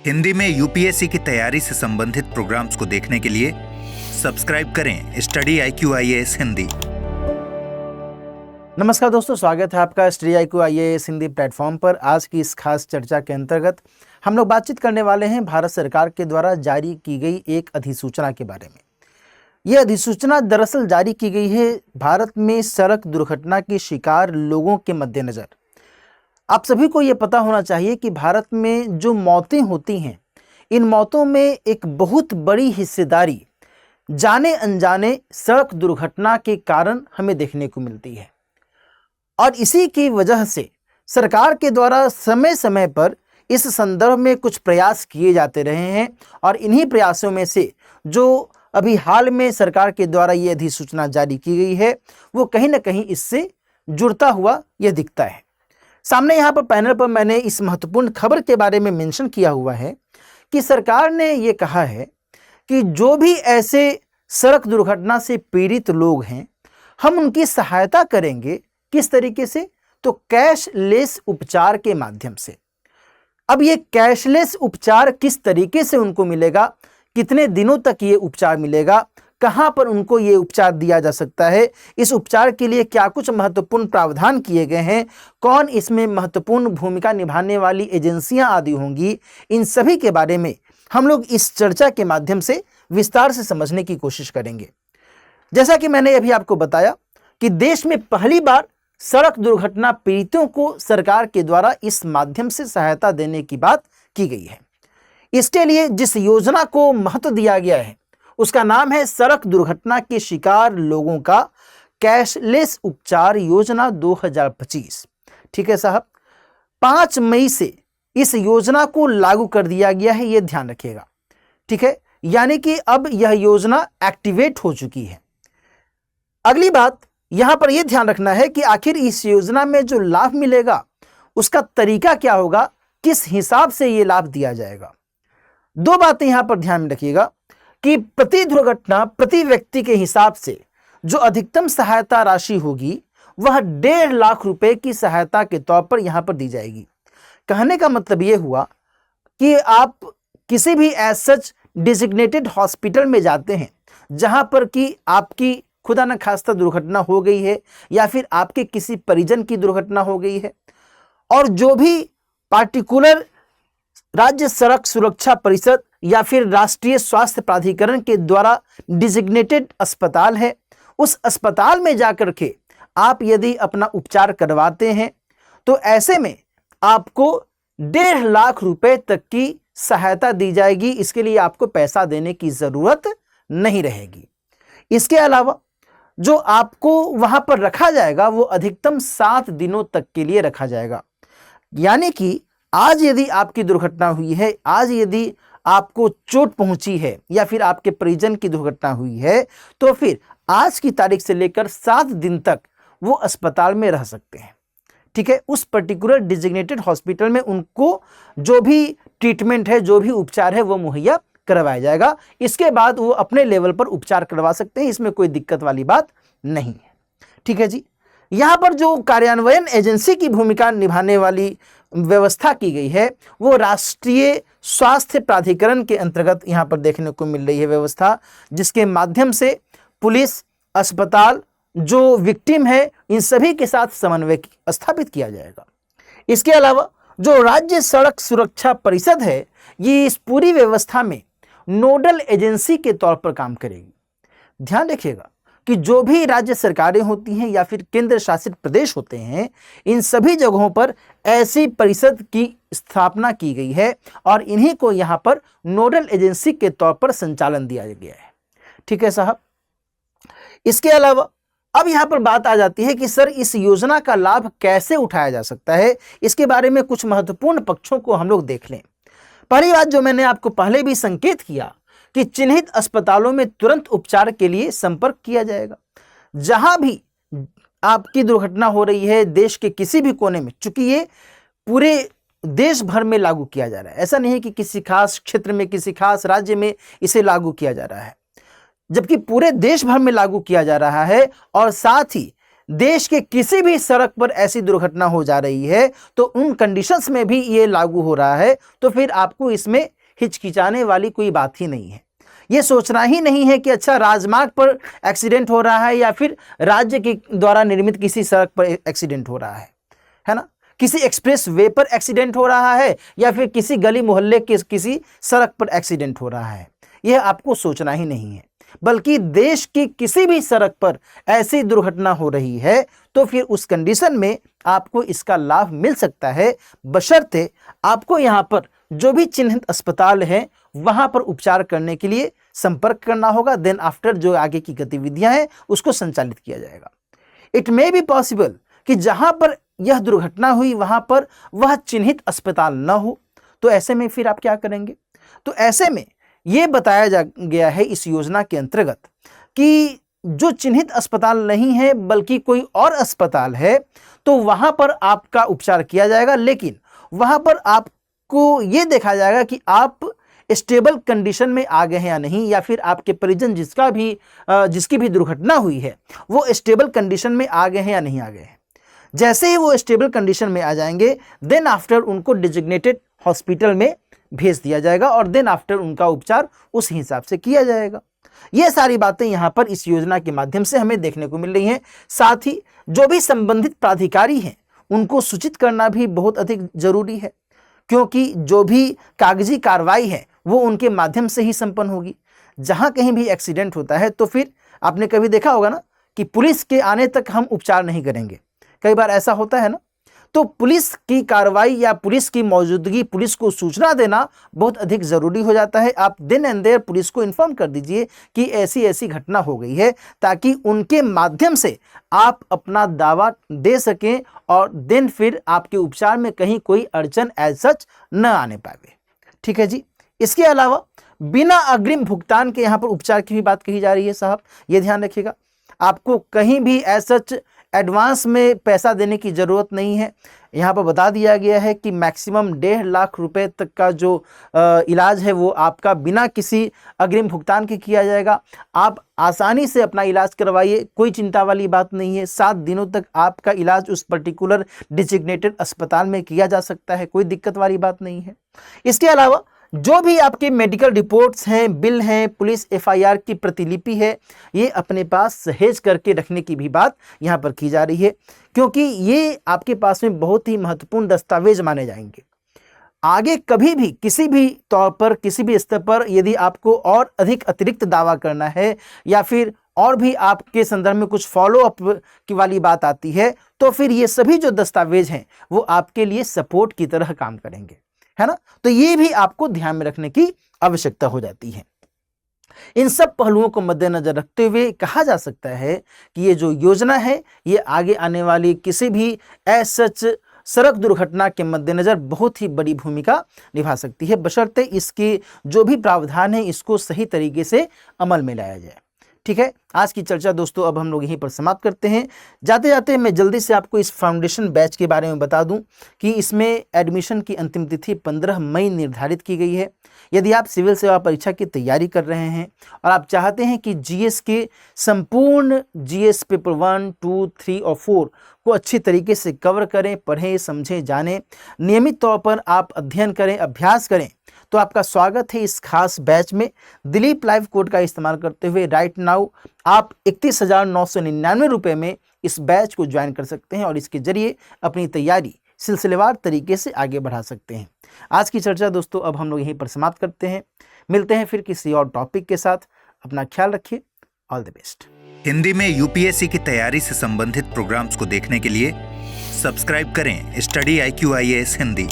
हिंदी में यूपीएससी की तैयारी से संबंधित प्रोग्राम्स को देखने के लिए सब्सक्राइब करें स्टडी IQ IAS हिंदी। नमस्कार दोस्तों, स्वागत है आपका study IQ IAS Hindi platform पर। आज की इस खास चर्चा के अंतर्गत हम लोग बातचीत करने वाले हैं भारत सरकार के द्वारा जारी की गई एक अधिसूचना के बारे में। यह अधिसूचना दरअसल जारी की गई है भारत में सड़क दुर्घटना के शिकार लोगों के मद्देनज़र। आप सभी को ये पता होना चाहिए कि भारत में जो मौतें होती हैं, इन मौतों में एक बहुत बड़ी हिस्सेदारी जाने अनजाने सड़क दुर्घटना के कारण हमें देखने को मिलती है। और इसी की वजह से सरकार के द्वारा समय समय पर इस संदर्भ में कुछ प्रयास किए जाते रहे हैं और इन्हीं प्रयासों में से जो अभी हाल में सरकार के द्वारा ये अधिसूचना जारी की गई है, वो कहीं ना कहीं इससे जुड़ता हुआ यह दिखता है। सामने यहाँ पर पैनल पर मैंने इस महत्वपूर्ण खबर के बारे में मेंशन किया हुआ है कि सरकार ने ये कहा है कि जो भी ऐसे सड़क दुर्घटना से पीड़ित लोग हैं, हम उनकी सहायता करेंगे। किस तरीके से? तो कैशलेस उपचार के माध्यम से। अब ये कैशलेस उपचार किस तरीके से उनको मिलेगा, कितने दिनों तक ये उपचार मिलेगा, कहाँ पर उनको ये उपचार दिया जा सकता है, इस उपचार के लिए क्या कुछ महत्वपूर्ण प्रावधान किए गए हैं, कौन इसमें महत्वपूर्ण भूमिका निभाने वाली एजेंसियां आदि होंगी, इन सभी के बारे में हम लोग इस चर्चा के माध्यम से विस्तार से समझने की कोशिश करेंगे। जैसा कि मैंने अभी आपको बताया कि देश में पहली बार सड़क दुर्घटना पीड़ितों को सरकार के द्वारा इस माध्यम से सहायता देने की बात की गई है। इसके लिए जिस योजना को महत्व दिया गया है उसका नाम है सड़क दुर्घटना के शिकार लोगों का कैशलेस उपचार योजना 2025। ठीक है साहब, 5 मई से इस योजना को लागू कर दिया गया है, यह ध्यान रखिएगा। ठीक है, यानी कि अब यह योजना एक्टिवेट हो चुकी है। अगली बात यहां पर यह ध्यान रखना है कि आखिर इस योजना में जो लाभ मिलेगा उसका तरीका क्या होगा, किस हिसाब से यह लाभ दिया जाएगा। 2 बातें यहां पर ध्यान में रखिएगा कि प्रति दुर्घटना प्रति व्यक्ति के हिसाब से जो अधिकतम सहायता राशि होगी वह 1.5 लाख रुपए की सहायता के तौर पर यहां पर दी जाएगी। कहने का मतलब यह हुआ कि आप किसी भी एज सच डिजिग्नेटेड हॉस्पिटल में जाते हैं जहां पर कि आपकी खुदा न खास्ता दुर्घटना हो गई है या फिर आपके किसी परिजन की दुर्घटना हो गई है, और जो भी पार्टिकुलर राज्य सड़क सुरक्षा परिषद या फिर राष्ट्रीय स्वास्थ्य प्राधिकरण के द्वारा डिजिग्नेटेड अस्पताल है, उस अस्पताल में जाकर के आप यदि अपना उपचार करवाते हैं तो ऐसे में आपको 1.5 लाख रुपए तक की सहायता दी जाएगी। इसके लिए आपको पैसा देने की जरूरत नहीं रहेगी। इसके अलावा जो आपको वहां पर रखा जाएगा वो अधिकतम 7 दिनों तक के लिए रखा जाएगा। यानी कि आज यदि आपकी दुर्घटना हुई है, आज यदि आपको चोट पहुंची है या फिर आपके परिजन की दुर्घटना हुई है, तो फिर आज की तारीख से लेकर 7 दिन तक वो अस्पताल में रह सकते हैं। ठीक है, उस पर्टिकुलर डिजिग्नेटेड हॉस्पिटल में उनको जो भी ट्रीटमेंट है, जो भी उपचार है वो मुहैया करवाया जाएगा। इसके बाद वो अपने लेवल पर उपचार करवा सकते हैं, इसमें कोई दिक्कत वाली बात नहीं है। ठीक है जी, यहाँ पर जो कार्यान्वयन एजेंसी की भूमिका निभाने वाली व्यवस्था की गई है वो राष्ट्रीय स्वास्थ्य प्राधिकरण के अंतर्गत यहाँ पर देखने को मिल रही है व्यवस्था, जिसके माध्यम से पुलिस, अस्पताल, जो विक्टिम है, इन सभी के साथ समन्वय स्थापित किया जाएगा। इसके अलावा जो राज्य सड़क सुरक्षा परिषद है, ये इस पूरी व्यवस्था में नोडल एजेंसी के तौर पर काम करेगी। ध्यान रखिएगा कि जो भी राज्य सरकारें होती हैं या फिर केंद्र शासित प्रदेश होते हैं, इन सभी जगहों पर ऐसी परिषद की स्थापना की गई है और इन्हीं को यहाँ पर नोडल एजेंसी के तौर पर संचालन दिया गया है। ठीक है साहब, इसके अलावा अब यहाँ पर बात आ जाती है कि सर इस योजना का लाभ कैसे उठाया जा सकता है। इसके बारे में कुछ महत्वपूर्ण पक्षों को हम लोग देख लें। पहली बात जो मैंने आपको पहले भी संकेत किया कि चिन्हित अस्पतालों में तुरंत उपचार के लिए संपर्क किया जाएगा। जहां भी आपकी दुर्घटना हो रही है देश के किसी भी कोने में, चूंकि ये पूरे देश भर में लागू किया जा रहा है, ऐसा नहीं है कि किसी खास क्षेत्र में, किसी खास राज्य में इसे लागू किया जा रहा है, जबकि पूरे देश भर में लागू किया जा रहा है। और साथ ही देश के किसी भी सड़क पर ऐसी दुर्घटना हो जा रही है तो उन कंडीशंस में भी ये लागू हो रहा है, तो फिर आपको इसमें हिचकिचाने वाली कोई बात ही नहीं है। ये सोचना ही नहीं है कि अच्छा राजमार्ग पर एक्सीडेंट हो रहा है या फिर राज्य के द्वारा निर्मित किसी सड़क पर एक्सीडेंट हो रहा है ना, किसी एक्सप्रेस वे पर एक्सीडेंट हो रहा है या फिर किसी गली मोहल्ले के किसी सड़क पर एक्सीडेंट हो रहा है। यह आपको सोचना ही नहीं है, बल्कि देश की किसी भी सड़क पर ऐसी दुर्घटना हो रही है तो फिर उस कंडीशन में आपको इसका लाभ मिल सकता है, बशर्ते आपको यहाँ पर जो भी चिन्हित अस्पताल है वहां पर उपचार करने के लिए संपर्क करना होगा। देन आफ्टर जो आगे की गतिविधियां हैं उसको संचालित किया जाएगा। इट मे बी पॉसिबल कि जहां पर यह दुर्घटना हुई वहां पर वह चिन्हित अस्पताल न हो, तो ऐसे में फिर आप क्या करेंगे? तो ऐसे में यह बताया गया है इस योजना के अंतर्गत कि जो चिन्हित अस्पताल नहीं है बल्कि कोई और अस्पताल है तो वहां पर आपका उपचार किया जाएगा, लेकिन वहां पर आपको यह देखा जाएगा कि आप स्टेबल कंडीशन में आ गए हैं या नहीं, या फिर आपके परिजन जिसकी भी दुर्घटना हुई है वो स्टेबल कंडीशन में आ गए हैं या नहीं आ गए हैं। जैसे ही वो स्टेबल कंडीशन में आ जाएंगे देन आफ्टर उनको डिजिग्नेटेड हॉस्पिटल में भेज दिया जाएगा और देन आफ्टर उनका उपचार उस हिसाब से किया जाएगा। ये सारी बातें यहाँ पर इस योजना के माध्यम से हमें देखने को मिल रही हैं। साथ ही जो भी संबंधित प्राधिकारी हैं उनको सूचित करना भी बहुत अधिक जरूरी है, क्योंकि जो भी कागजी कार्रवाई है वो उनके माध्यम से ही संपन्न होगी। जहाँ कहीं भी एक्सीडेंट होता है तो फिर आपने कभी देखा होगा ना कि पुलिस के आने तक हम उपचार नहीं करेंगे, कई बार ऐसा होता है ना। तो पुलिस की कार्रवाई या पुलिस की मौजूदगी, पुलिस को सूचना देना बहुत अधिक ज़रूरी हो जाता है। आप देन एंड देयर पुलिस को इन्फॉर्म कर दीजिए कि ऐसी ऐसी घटना हो गई है, ताकि उनके माध्यम से आप अपना दावा दे सकें और देन फिर आपके उपचार में कहीं कोई अड़चन एज सच न आने पावे। ठीक है जी। इसके अलावा बिना अग्रिम भुगतान के यहाँ पर उपचार की भी बात कही जा रही है साहब, ये ध्यान रखिएगा। आपको कहीं भी एज सच एडवांस में पैसा देने की ज़रूरत नहीं है। यहाँ पर बता दिया गया है कि मैक्सिमम 1.5 लाख रुपए तक का जो इलाज है वो आपका बिना किसी अग्रिम भुगतान के किया जाएगा। आप आसानी से अपना इलाज करवाइए, कोई चिंता वाली बात नहीं है। 7 दिनों तक आपका इलाज उस पर्टिकुलर डिजिग्नेटेड अस्पताल में किया जा सकता है, कोई दिक्कत वाली बात नहीं है। इसके अलावा जो भी आपके मेडिकल रिपोर्ट्स हैं, बिल हैं, पुलिस FIR की प्रतिलिपि है, ये अपने पास सहेज करके रखने की भी बात यहाँ पर की जा रही है, क्योंकि ये आपके पास में बहुत ही महत्वपूर्ण दस्तावेज माने जाएंगे। आगे कभी भी किसी भी तौर पर, किसी भी स्तर पर यदि आपको और अधिक अतिरिक्त दावा करना है या फिर और भी आपके संदर्भ में कुछ फॉलो अप की वाली बात आती है, तो फिर ये सभी जो दस्तावेज हैं वो आपके लिए सपोर्ट की तरह काम करेंगे, है ना। तो ये भी आपको ध्यान में रखने की आवश्यकता हो जाती है। इन सब पहलुओं को मद्देनजर रखते हुए कहा जा सकता है कि ये जो योजना है ये आगे आने वाली किसी भी सच सड़क दुर्घटना के मद्देनजर बहुत ही बड़ी भूमिका निभा सकती है, बशर्ते इसके जो भी प्रावधान है इसको सही तरीके से अमल में लाया जाए। ठीक है, आज की चर्चा दोस्तों अब हम लोग यहीं पर समाप्त करते हैं। जाते जाते मैं जल्दी से आपको इस फाउंडेशन बैच के बारे में बता दूं कि इसमें एडमिशन की अंतिम तिथि 15 मई निर्धारित की गई है। यदि आप सिविल सेवा परीक्षा की तैयारी कर रहे हैं और आप चाहते हैं कि GS के संपूर्ण GS पेपर 1, 2, 3 और 4 को अच्छी तरीके से कवर करें, पढ़ें, समझें, जानें, नियमित तौर पर आप अध्ययन करें, अभ्यास करें, तो आपका स्वागत है इस खास बैच में। दिलीप लाइव कोड का इस्तेमाल करते हुए राइट नाउ आप 31,999 रुपये में इस बैच को ज्वाइन कर सकते हैं और इसके जरिए अपनी तैयारी सिलसिलेवार तरीके से आगे बढ़ा सकते हैं। आज की चर्चा दोस्तों अब हम लोग यहीं पर समाप्त करते हैं। मिलते हैं फिर किसी और टॉपिक के साथ। अपना ख्याल रखिए। All the best. हिंदी में UPSC की तैयारी से संबंधित प्रोग्राम्स को देखने के लिए सब्सक्राइब करें स्टडी IQ IAS हिंदी।